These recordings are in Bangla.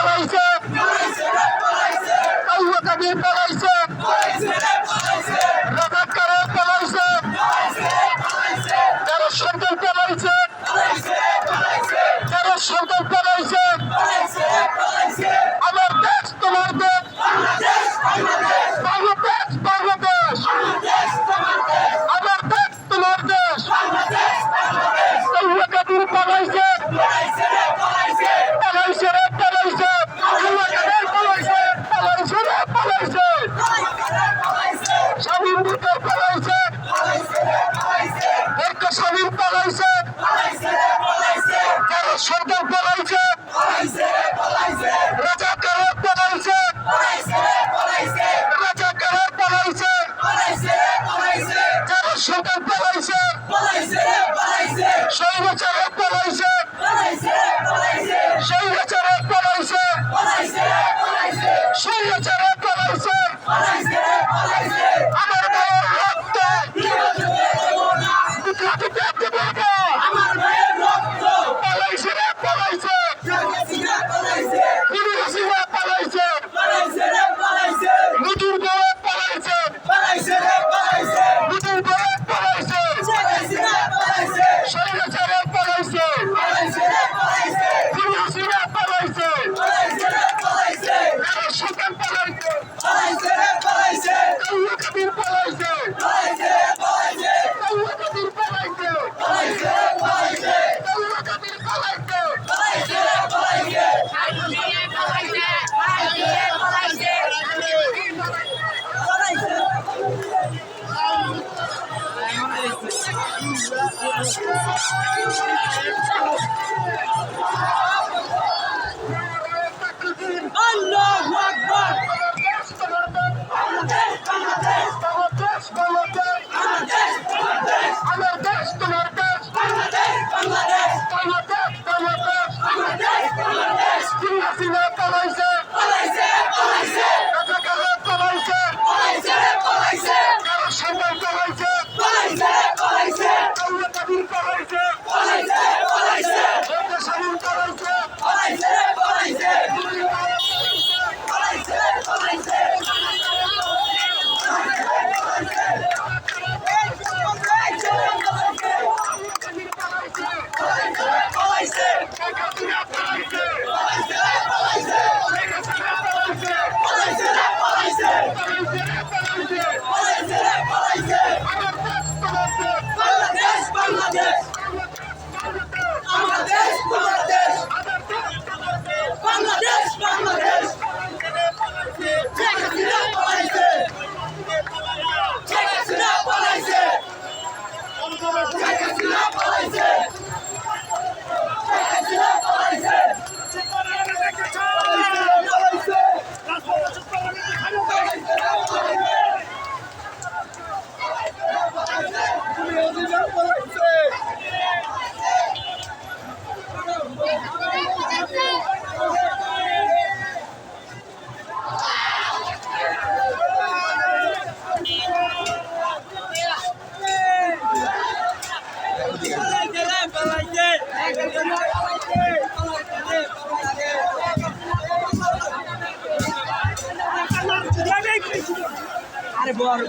পালাইছে কাউয়া কাবির পালাইছে রাজাকারে পালাইছে যারা সন্তান পালাইছে যারা সন্তান পালাইছে আমার দেশ তোমার দেশ বাংলাদেশ বাংলাদেশ আমার দেশ তোমার দেশ কাউয়া কাবির পালাইছে পালাইছে রে পালাইছে কাউয়া কাবির পালাইছে পালাইছে রে পালাইছে স্বামীর বুকে পালাইছে বরকা স্বামীর পালাইছে যারা সন্তান পালাইছে রাজাকারে পালাইছে রাজাকারে পালাইছে যারা সন্তান পালাইছে স্বৈরাচারে পালাইছে স্বৈরাচারে পালাইছে স্বৈরাচারে পালাইছে আমার ভাইয়ের রক্ত বুকে দেব না পালাইছে রে পালাইছে খুনি হাসিনা পালাইছে নতুন করে পালাইছে নতুন করে পালাইছে স্বৈরাচারে পালাইছে খুনি হাসিনা পালাইছে যারা সন্তান পালাইছে কাউয়া কাবির পালাইছে কাউয়া কাবির পালাইছে কাউয়া কাবির পালাইছে আল্লাহু আকবার আমার দেশ তোমার দেশ বাংলাদেশ খুনি হাসিনা পালাইছে রাজাকারে পালাইছে যারা সন্তান পালাইছে কাউয়া কাবির পালাইছে বরকা স্বামীর পালাইছে আরে বড়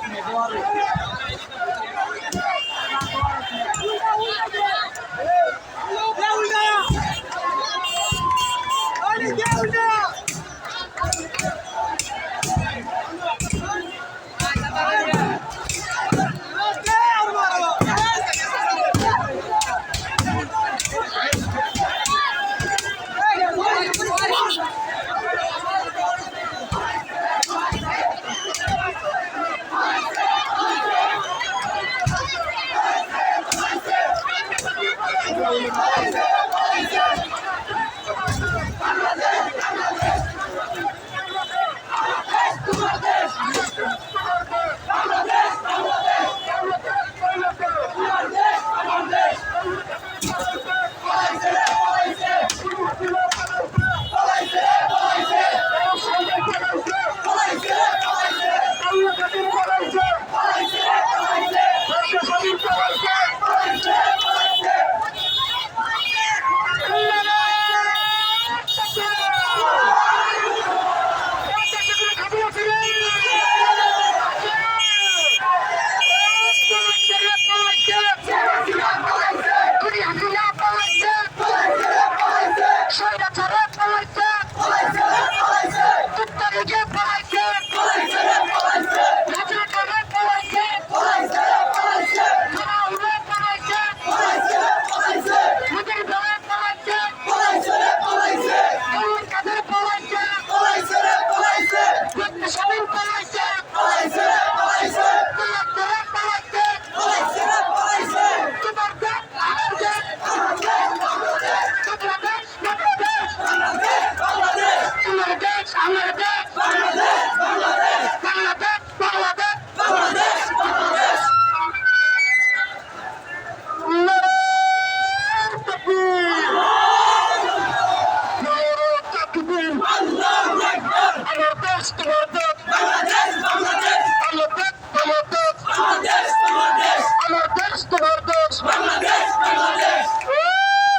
আল্লাহু আকবার আমার দেশ তোমার দেশ বাংলাদেশ বাংলাদেশ আমার দেশ তোমার দেশ বাংলাদেশ বাংলাদেশ আমার দেশ তোমার দেশ বাংলাদেশ বাংলাদেশ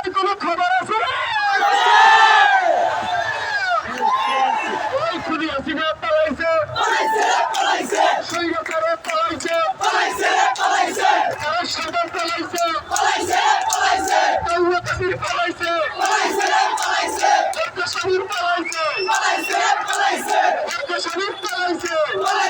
এই কোনো খবর আছে ওই খুনি হাসিনা পালাইছে পালাইছে সৈন্যরা পালাইছে পালাইছে পালাইছে তারা সরকার পালাইছে পালাইছে পালাইছে দৌলত আমির পালাইছে পালাইছে সরকার শরীর পালাইছে পালাইছে পালাইছে সরকার শরীর পালাইছে পালাইছে